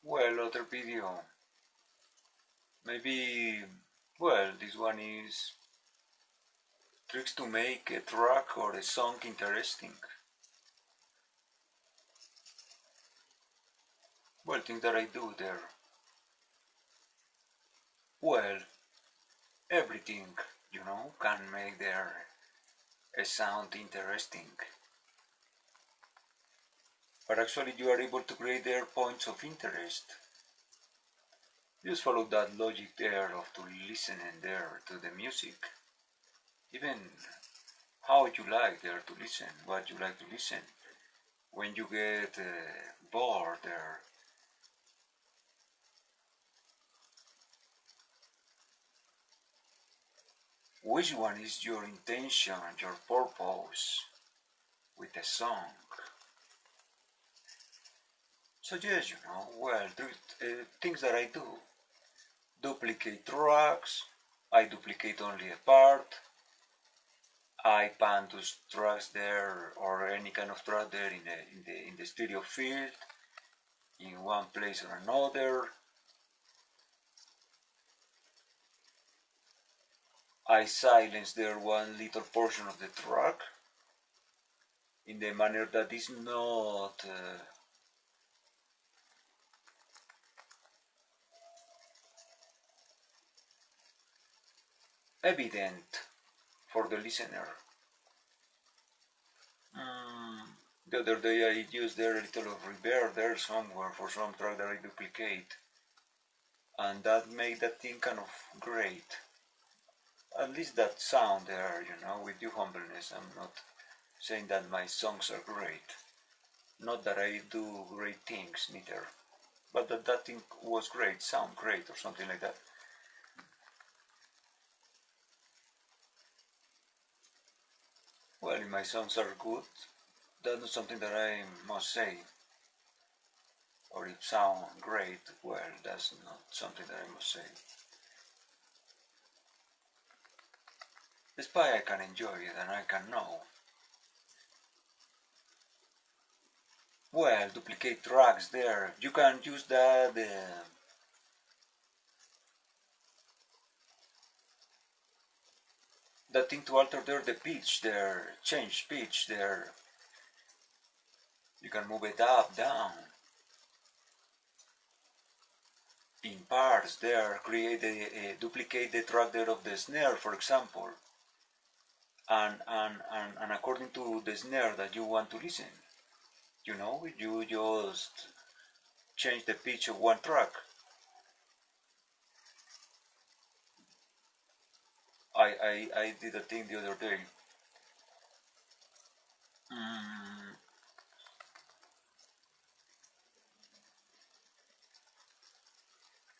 Well, other video. Maybe, well, this one is tricks to make a track or a song interesting. Well, things that I do there. Well, everything, can make there a sound interesting. But actually you are able to create their points of interest. Just follow that logic there of to listen and there to the music. Even how you like there to listen, what you like to listen. When you get bored there, which one is your intention, your purpose with the song? So yes, well, things that I do. Duplicate tracks, I duplicate only a part, I pan to tracks there or any kind of track there in the stereo field, in one place or another. I silence there one little portion of the track in the manner that is not evident for the listener. Mm, the other day I used there a little of reverb there somewhere for some track that I duplicate, and that made that thing kind of great. At least that sound there, with due humbleness. I'm not saying that my songs are great. Not that I do great things, neither. But that thing was great, sound great, or something like that. Well, if my songs are good, that's not something that I must say. Or if sound great, well, that's not something that I must say. Despite I can enjoy it and I can know. Well, duplicate tracks there. You can use that thing to alter there the pitch there, change pitch there. You can move it up, down. In parts there, create duplicate the track there of the snare, for example. And according to the snare that you want to listen. You just change the pitch of one track. I did a thing the other day. Mm,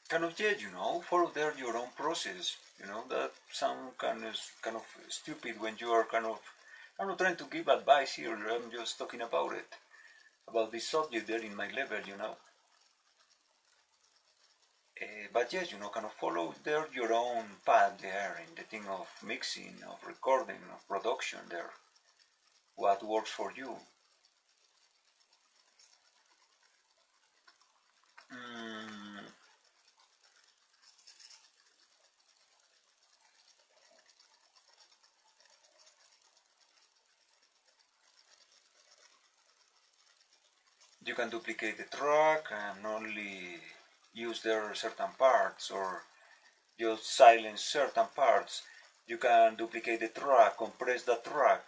kind of, yeah, follow there your own process. That sounds kind of stupid when you are kind of. I'm not trying to give advice here. I'm just talking about it, about this subject there in my level. But yes, kind of follow there your own path there in the thing of mixing, of recording, of production there. What works for you. Mm, you can duplicate the track and only use there certain parts or just silence certain parts. You can duplicate the track, compress the track,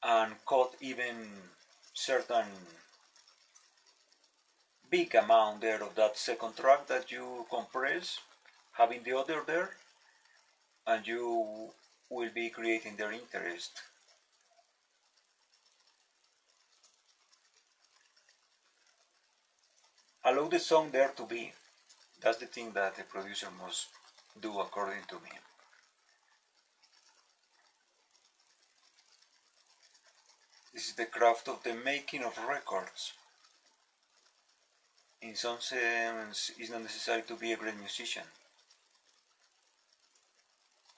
and cut even certain big amount there of that second track that you compress, having the other there, and you will be creating their interest. Allow the song there to be. That's the thing that the producer must do according to me. This is the craft of the making of records. In some sense, it's not necessary to be a great musician.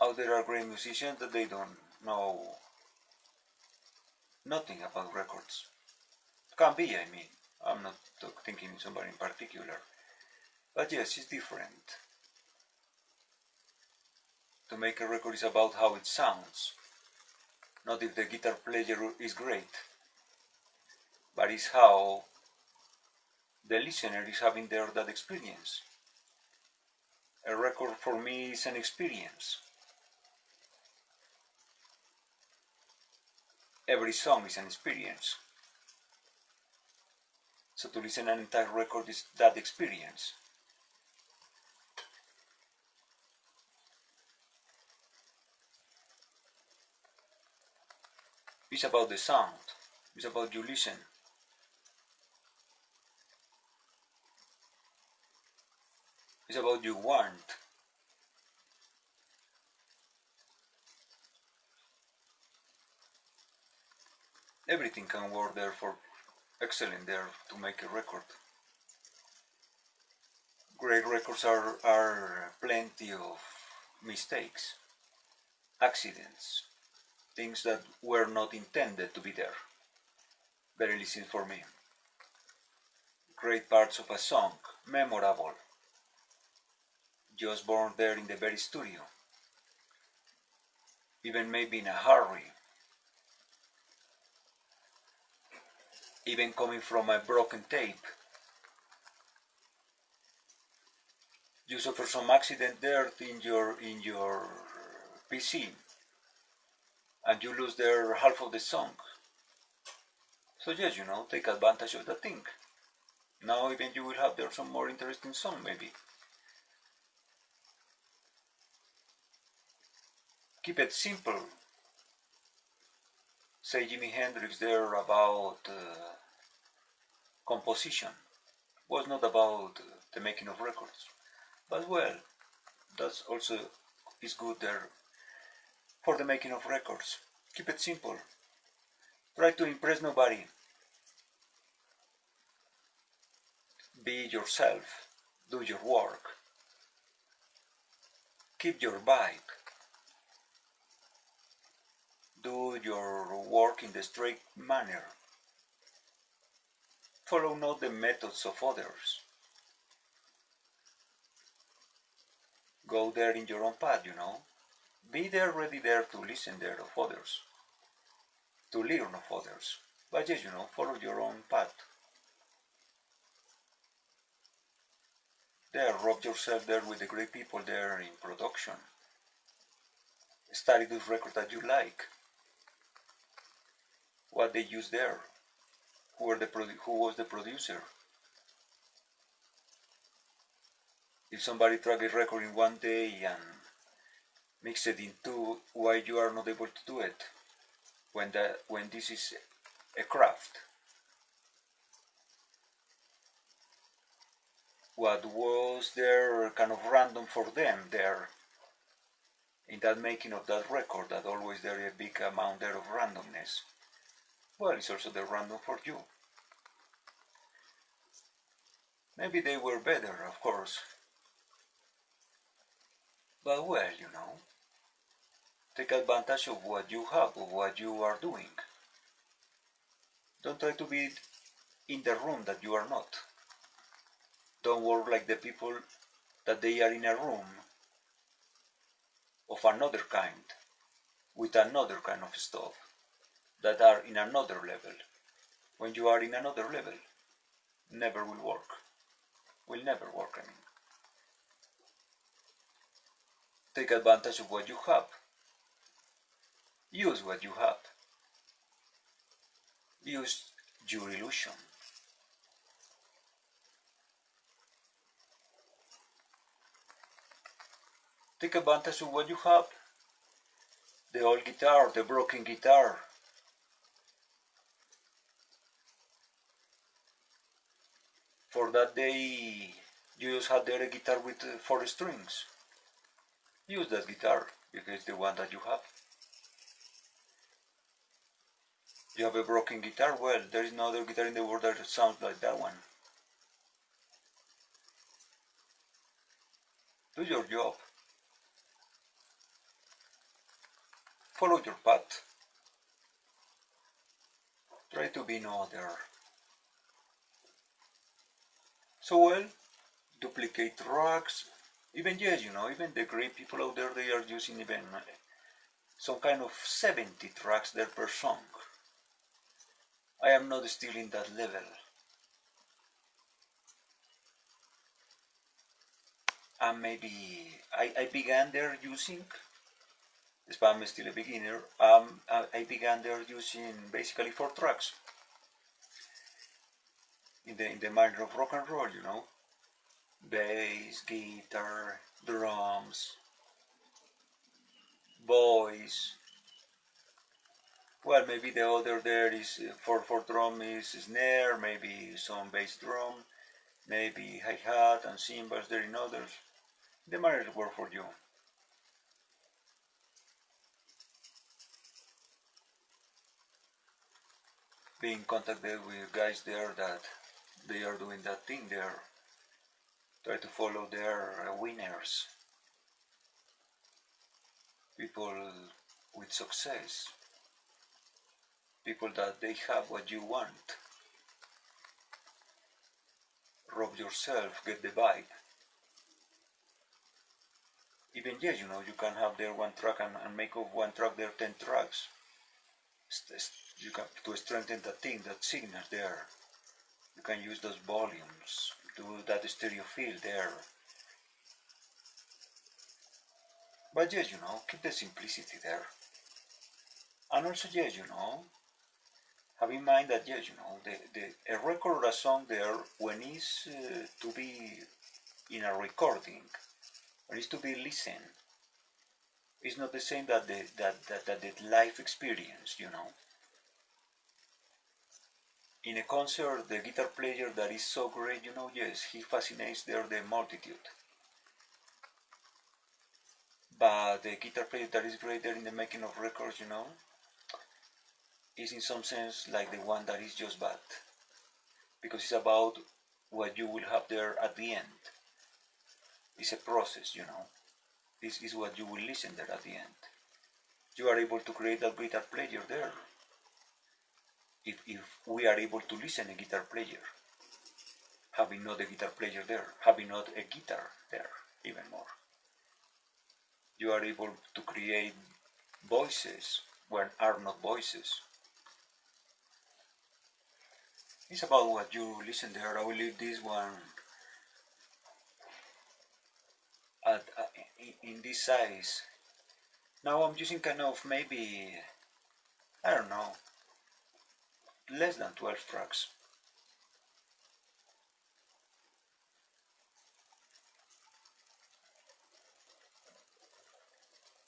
Out there are great musicians that they don't know nothing about records. Can be, I mean. I'm not thinking somebody in particular. But yes, it's different. To make a record is about how it sounds, not if the guitar player is great, but it's how the listener is having that experience. A record for me is an experience. Every song is an experience. So to listen an entire record is that experience. It's about the sound. It's about you listen. It's about you want. Everything can work there for excellent there to make a record. Great records are plenty of mistakes, accidents, things that were not intended to be there. Very listening for me. Great parts of a song, memorable, just born there in the very studio. Even maybe in a hurry. Even coming from a broken tape. You suffer some accident there in your PC, and you lose there half of the song. So yes, take advantage of that thing. Now even you will have there some more interesting song maybe. Keep it simple. Say Jimi Hendrix there about composition. Was not about the making of records. But well, that's also is good there for the making of records. Keep it simple. Try to impress nobody. Be yourself. Do your work. Keep your vibe. Do your work in the straight manner. Follow not the methods of others. Go there in your own path, Be there ready there to listen there of others. To learn of others. But yes, follow your own path. There, rub yourself there with the great people there in production. Study those records that you like. What they use there. Who was the producer? If somebody track a record in one day and mix it in two, why you are not able to do it? When this is a craft. What was there kind of random for them there in that making of that record, that always there is a big amount there of randomness. Well, it's also the random for you. Maybe they were better, of course. But well, take advantage of what you have, of what you are doing. Don't try to be in the room that you are not. Don't work like the people that they are in a room of another kind, with another kind of stuff, that are in another level. When you are in another level, never will work. Will never work, I mean. Take advantage of what you have. Use what you have. Use your illusion. Take advantage of what you have. The old guitar, the broken guitar. For that day, you just had there a guitar with 4 strings. Use that guitar, because it's the one that you have. You have a broken guitar? Well, there is no other guitar in the world that sounds like that one. Do your job. Follow your path. Try to be no other. So well, duplicate tracks. Even yes, even the great people out there, they are using even some kind of 70 tracks there per song. I am not still in that level. And maybe I began there using, but I'm still a beginner. I began there using basically 4 tracks in the manner of rock and roll. Bass, guitar, drums, voice. Well, maybe the other there is for drum is snare, maybe some bass drum, maybe hi-hat and cymbals there in others. The manner work for you. Being contacted with guys there that they are doing that thing there. Try to follow their winners, people with success, people that they have what you want. Rob yourself, get the vibe. Even yes, you can have there 1 track and make of 1 track there 10 tracks. You can to strengthen that thing, that signal there. You can use those volumes, do that stereo field there. But yes, keep the simplicity there. And also yes, have in mind that yes, a record or a song there when it's to be in a recording, when it's to be listened, it's not the same that the live experience. In a concert, the guitar player that is so great, yes, he fascinates there the multitude. But the guitar player that is great there in the making of records, is in some sense like the one that is just bad. Because it's about what you will have there at the end. It's a process. This is what you will listen there at the end. You are able to create a guitar player there. If we are able to listen a guitar player, having not a guitar player there, having not a guitar there, even more. You are able to create voices when are not voices. It's about what you listen there. I will leave this one in this size. Now I'm using kind of maybe, I don't know, less than 12 tracks.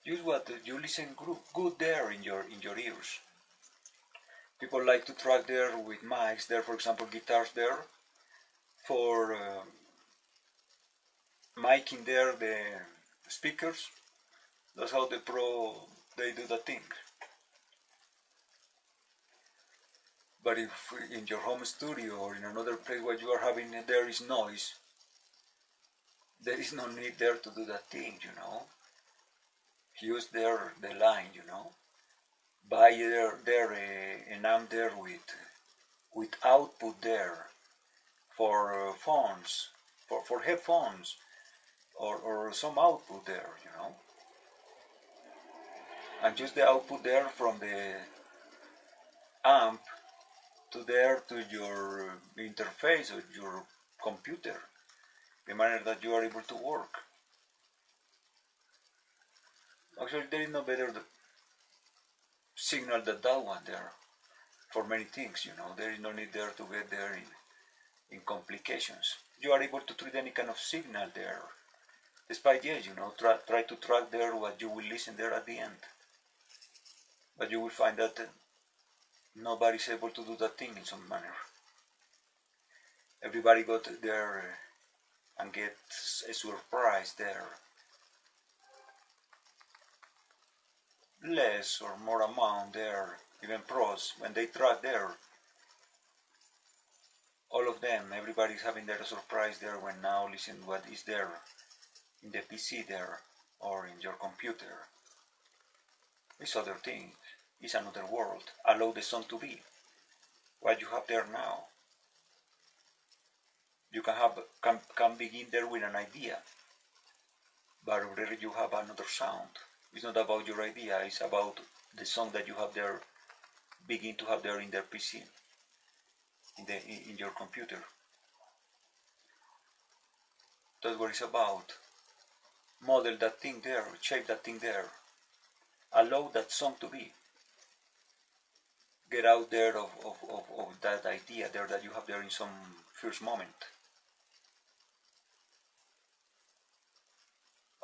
Use what you listen good there in your ears. People like to track there with mics there, for example, guitars there for miking there the speakers. That's how the pro they do the thing. But if in your home studio or in another place where you are having there is noise, there is no need there to do that thing. Use there the line. Buy there an amp there with output there for phones, for headphones, or some output there. And use the output there from the amp to your interface or your computer, the manner that you are able to work. Actually, there is no better signal than that one there for many things. There is no need there to get there in complications. You are able to treat any kind of signal there. Despite yes, try to track there what you will listen there at the end. But you will find that nobody is able to do that thing in some manner. Everybody got there and gets a surprise there. Less or more amount there, even pros, when they track there, all of them, everybody's having their surprise there when now listen what is there in the PC there or in your computer. It's other things. It's another world. Allow the song to be what you have there now. You can begin there with an idea, but already you have another sound. It's not about your idea, it's about the song that you have there, begin to have there in their PC, in your computer. That's what it's about. Model that thing there, shape that thing there, allow that song to be. Get out there of that idea there that you have there in some first moment.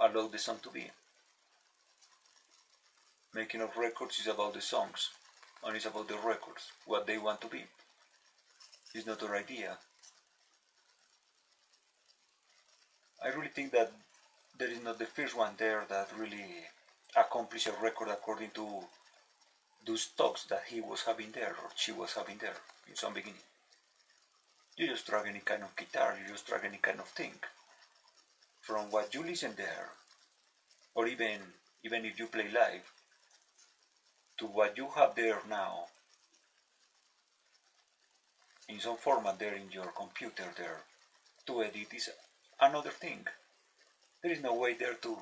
Allow the song to be. Making of records is about the songs, and it's about the records, what they want to be. It's not your idea. I really think that there is not the first one there that really accomplished a record according to those talks that he was having there or she was having there in some beginning. You just drag any kind of guitar, you just drag any kind of thing. From what you listen there, or even if you play live, to what you have there now, in some format there in your computer there, to edit is another thing. There is no way there to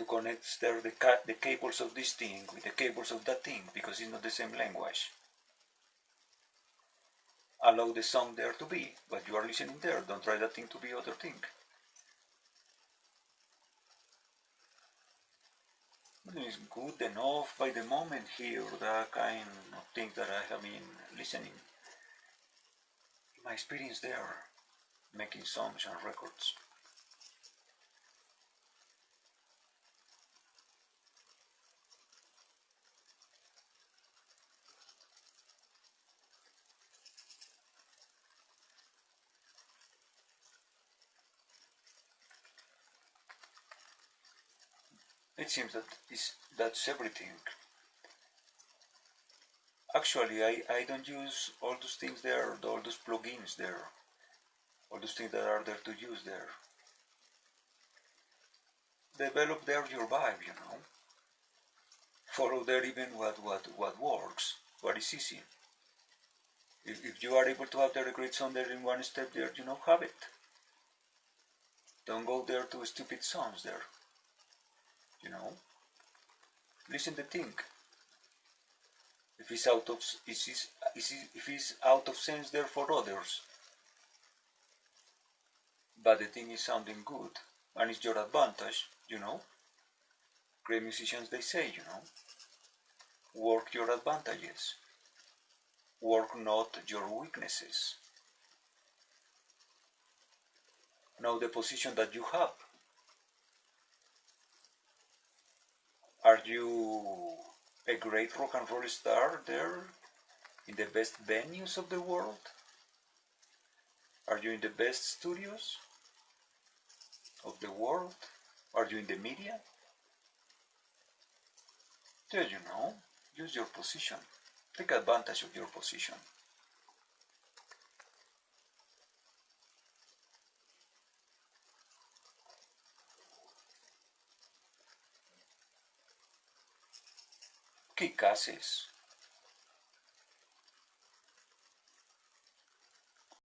connect there the cables of this thing with the cables of that thing because it's not the same language. Allow the sound there to be, but you are listening there. Don't try that thing to be other thing. It's good enough by the moment here, that kind of thing that I have been listening. My experience there, making songs and records. It seems that's everything. Actually, I don't use all those things there, all those plugins there, all those things that are there to use there. Develop there your vibe, Follow there even what works, what is easy. If you are able to have there a great song there in one step there, have it. Don't go there to stupid songs there. Listen to think. If it's out of sense there for others, but the thing is sounding good and it's your advantage, Great musicians they say, work your advantages, work not your weaknesses. Know the position that you have. Are you a great rock and roll star there in the best venues of the world? Are you in the best studios of the world? Are you in the media? There use your position. Take advantage of your position. Kick asses.